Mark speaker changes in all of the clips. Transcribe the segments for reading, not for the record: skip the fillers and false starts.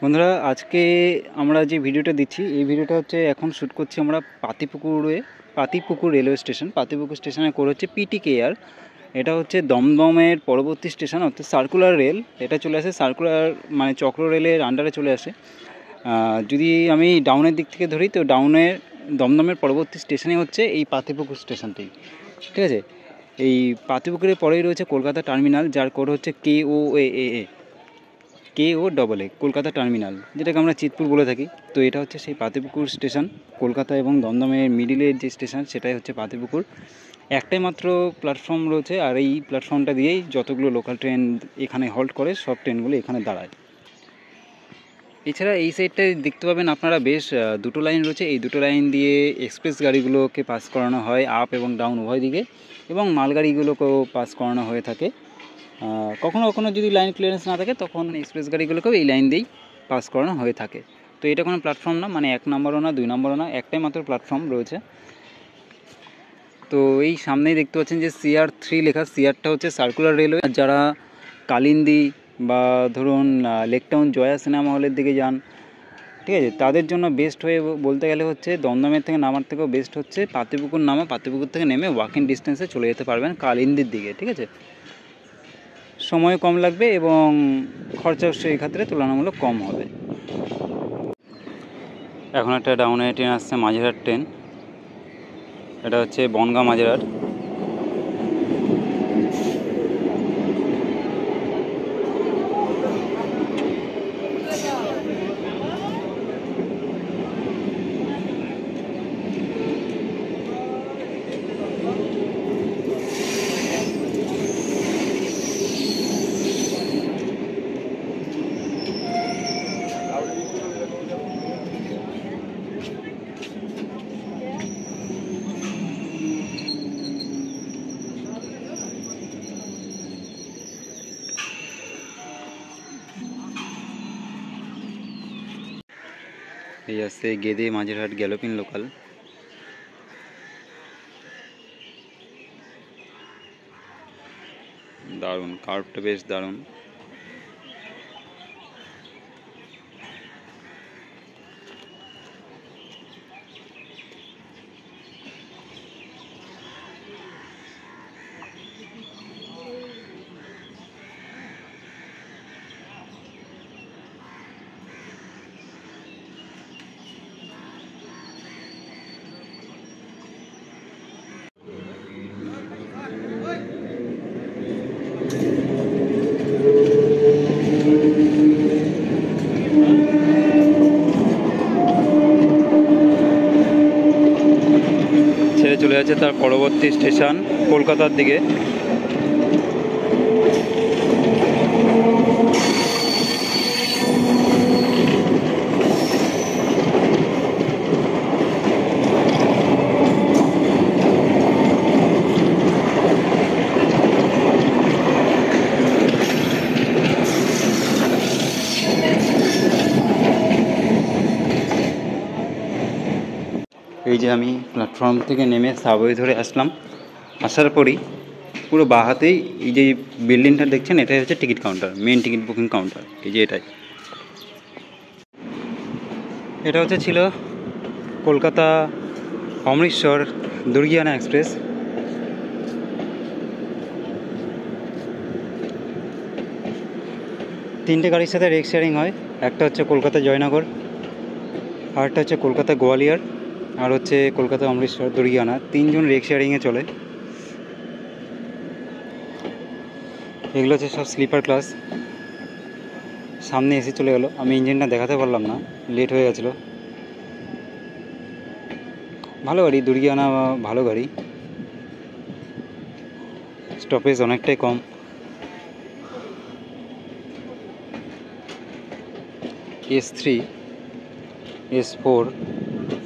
Speaker 1: বন্ধুরা, আজকে আমরা যে ভিডিওটা দিচ্ছি এই ভিডিওটা হচ্ছে এখন শ্যুট করছি আমরা পাতিপুকুর রেলওয়ে স্টেশন। পাতিপুকুর স্টেশনে করে হচ্ছে পিটিকেআর। এটা হচ্ছে দমদমের পরবর্তী স্টেশন, অর্থাৎ সার্কুলার রেল। এটা চলে আসে সার্কুলার মানে চক্র রেলের আন্ডারে চলে আসে। যদি আমি ডাউনের দিক থেকে ধরি তো দমদমের পরবর্তী স্টেশনে হচ্ছে এই পাতিপুকুর স্টেশনটি, ঠিক আছে। এই পাতিপুকুরের পরেই রয়েছে কলকাতা টার্মিনাল, যার কোড হচ্ছে KOAA কলকাতা টার্মিনাল, যেটাকে আমরা চিতপুর বলে থাকি। তো এটা হচ্ছে সেই পাতিপুকুর স্টেশন। কলকাতা এবং দমদমের মিডিলের যে স্টেশন সেটাই হচ্ছে পাতিপুকুর। একটাই মাত্র প্ল্যাটফর্ম রয়েছে, আর এই প্ল্যাটফর্মটা দিয়েই যতগুলো লোকাল ট্রেন এখানে হল্ট করে সব ট্রেনগুলো এখানে দাঁড়ায়। এছাড়া এই সাইডটায় দেখতে পাবেন আপনারা বেশ দুটো লাইন রয়েছে। এই দুটো লাইন দিয়ে এক্সপ্রেস গাড়িগুলোকে পাস করানো হয় আপ এবং ডাউন উভয় দিকে, এবং মালগাড়িগুলোকেও পাস করানো হয়ে থাকে। কখনো কখনো যদি লাইন ক্লিয়ারেন্স না থাকে তখন এক্সপ্রেস গাড়িগুলোকেও এই লাইন দিয়েই পাস করানো হয়ে থাকে। তো এটা কোনো প্ল্যাটফর্ম না, মানে 1 নম্বরও না 2 নম্বরও না, একটাই মাত্র প্ল্যাটফর্ম রয়েছে। তো এই সামনেই দেখতে পাচ্ছেন যে CR3 লেখা। CRটা হচ্ছে সার্কুলার রেলওয়ে। যারা কালিন্দী বা ধরুন লেকটাউন জয়া সিনেমা হলের দিকে যান, ঠিক আছে, তাদের জন্য বেস্ট হয়ে বলতে গেলে হচ্ছে দমদমের থেকে নামার থেকেও বেস্ট হচ্ছে পাতিপুকুর নামা। পাতিপুকুর থেকে নেমে ওয়াকিং ডিস্টেন্সে চলে যেতে পারবেন কালিন্দির দিকে, ঠিক আছে। সময় কম লাগবে এবং খরচাও সেই ক্ষেত্রে তুলনামূলক কম হবে। এখন একটা ডাউনে ট্রেন আসছে, মাঝেরহাট ট্রেন। এটা হচ্ছে বনগাঁ মাঝেরহাট। এই আসছে গেদে মাঝেরহাট গ্যালোপিন লোকাল। দারুণ, কার্ভটা বেশ দারুণ। ছেড়ে চলে যাচ্ছে তার পরবর্তী স্টেশন কলকাতার দিকে। এই যে আমি প্ল্যাটফর্ম থেকে নেমে সাবওয়ে ধরে আসলাম। আসার পরই পুরো বাঁ হাতেই এই যে বিল্ডিংটা দেখছেন, এটাই হচ্ছে ticket counter, main ticket booking counter. এই যে এটা হচ্ছে ছিল কলকাতা অমৃতসর দুর্গিয়ানা এক্সপ্রেস। তিনটে গাড়ির সাথে রেক শেয়ারিং হয়। একটা হচ্ছে কলকাতা জয়নগর, আরেকটা হচ্ছে কলকাতা গোয়ালিয়র, আর হচ্ছে কলকাতা অমৃতসর দুর্গিয়ানা। তিনজন রেক শেয়ারিংয়ে চলে। এগুলো হচ্ছে সব স্লিপার ক্লাস। সামনে এসে চলে গেলো, আমি ইঞ্জিনটা দেখাতে পারলাম না, লেট হয়ে গেছিলো। ভালো গাড়ি, দুর্গিয়ানা ভালো গাড়ি, স্টপেজ অনেকটাই কম। S3 S4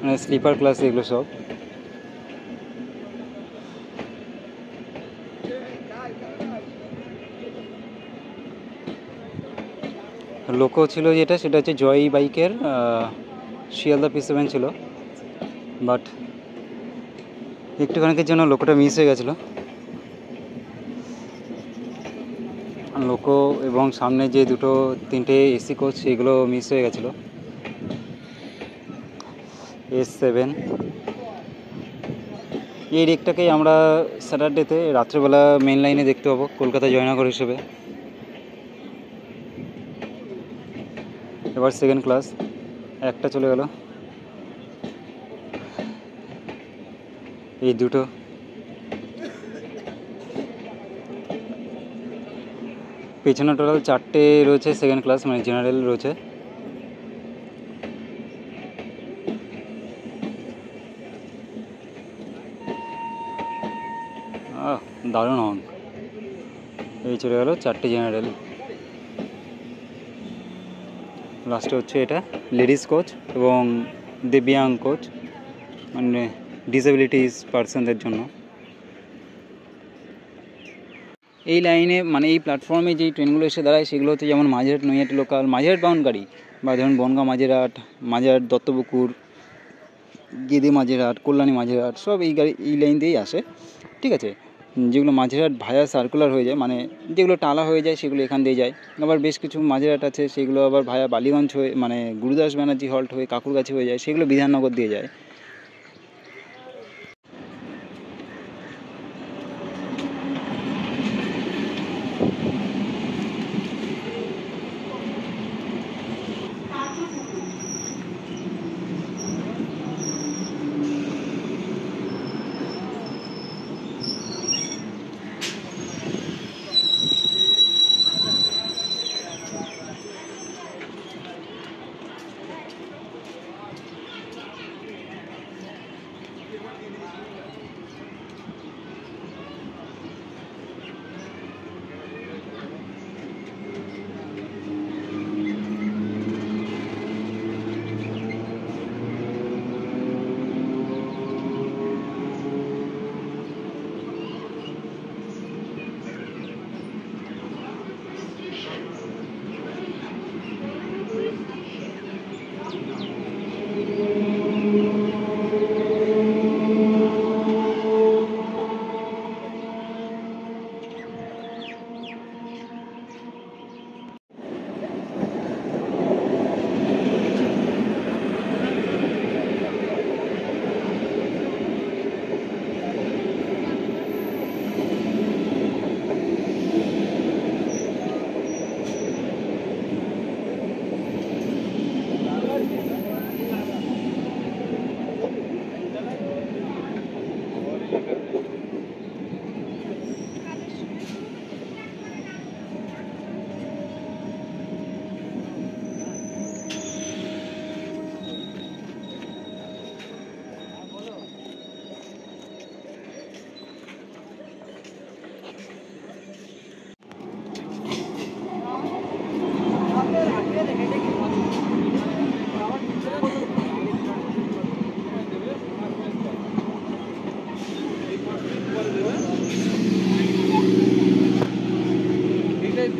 Speaker 1: মানে স্লিপার ক্লাস এগুলো সব। লোকো ছিল যেটা, সেটা হচ্ছে জয় বাইকের শিয়ালদা P7 ছিল, বাট একটুখানিকের জন্য লোকোটা মিস হয়ে গেছিলো। লোকো এবং সামনে যে তিনটে এসি কোচ সেগুলো মিস হয়ে গেছিলো। S7 এই রেকটাকেই আমরা স্যাটারডেতে রাত্রেবেলা মেন লাইনে দেখতে পাবো কলকাতা জয়নগর হিসেবে। এবার সেকেন্ড ক্লাস একটা চলে গেল, এই দুটো পেছনে টোটাল 4টে রয়েছে সেকেন্ড ক্লাস, মানে জেনারেল রয়েছে। দারুণ হন, এই চলে গেল 4টে জেনারেল। লাস্টে হচ্ছে এটা লেডিস কোচ এবং দিব্যাং কোচ, মানে ডিসেবিলিটিস পার্সনদের জন্য। এই লাইনে মানে এই প্ল্যাটফর্মে যেই ট্রেনগুলো এসে দাঁড়ায় সেগুলো হচ্ছে যেমন মাঝেরহাট নৈহাটি লোকাল, মাঝেরহাট বাউন্ড গাড়ি, বা ধরুন বনগাঁ মাঝেরহাট, মাঝেরহাট দত্তপুকুর, গেদে মাঝেরহাট, কল্যাণী মাঝেরহাট, সব এই লাইন দিয়েই আসে। ঠিক আছে, যেগুলো মাঝেরহাট ভায়া সার্কুলার হয়ে যায়, মানে যেগুলো টালা হয়ে যায় সেগুলো এখান দিয়ে যায়। আবার বেশ কিছু মাঝেরহাট আছে সেগুলো আবার ভায়া বালিগঞ্জ হয়ে, মানে গুরুদাস ব্যানার্জি হল্ট হয়ে কাকুরগাছি হয়ে যায়, সেগুলো বিধাননগর দিয়ে যায়।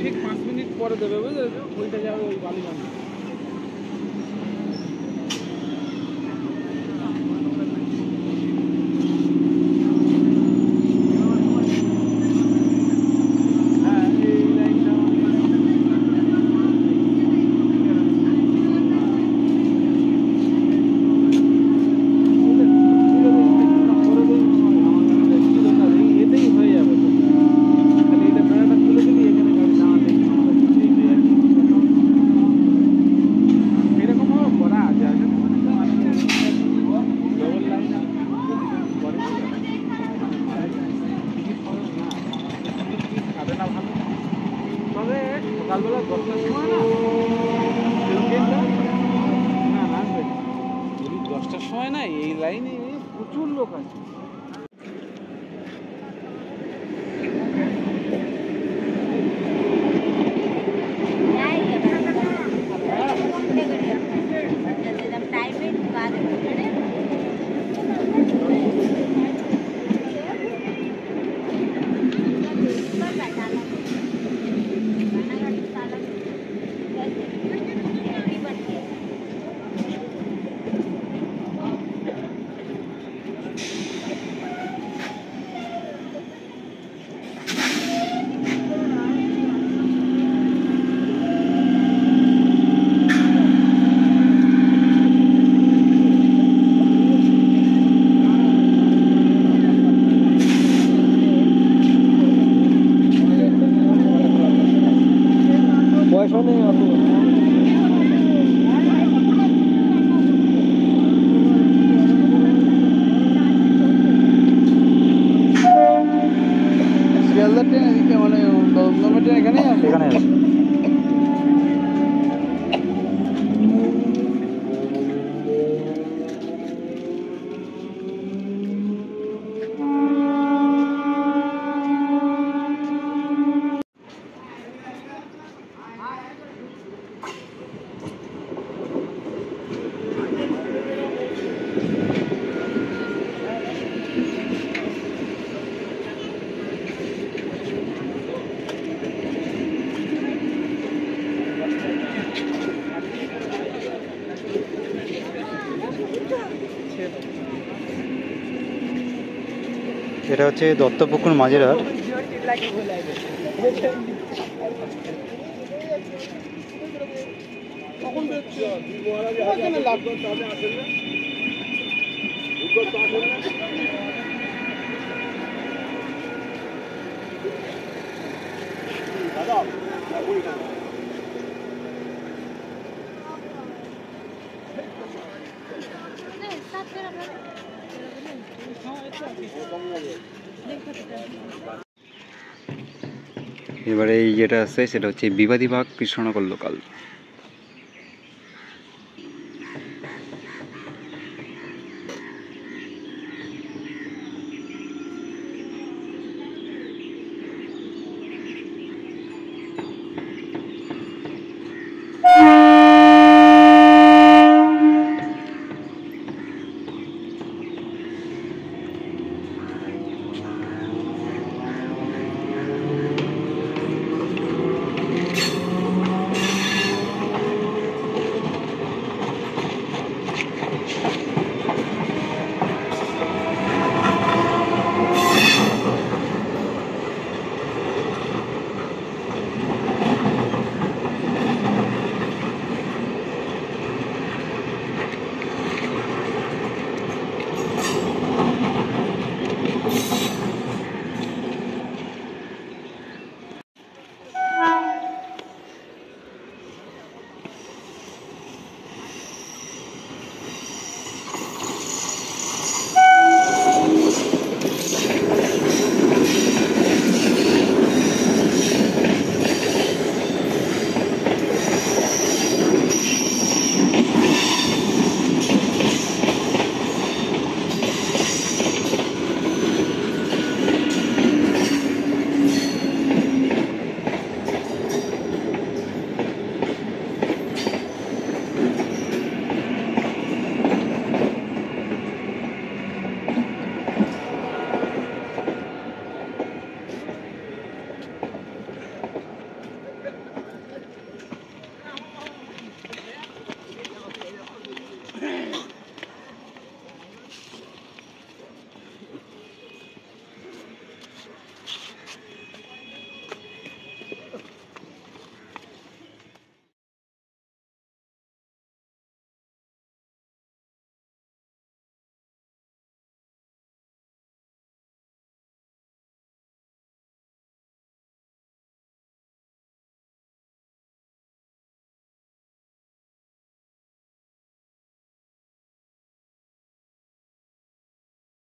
Speaker 2: ঠিক 5 মিনিট পরে দেবে, বুঝলে, ওইটা যাবে ওই বালিগঞ্জ। তবে সকালবেলা 10টার সময় না, 10টার সময় না এই লাইনে প্রচুর লোক আছে।
Speaker 1: এটা হচ্ছে দত্তপুকুর মাঝেরহাট। এবারে এই যেটা আছে সেটা হচ্ছে বিবাদী বাগ কৃষ্ণনগর লোকাল।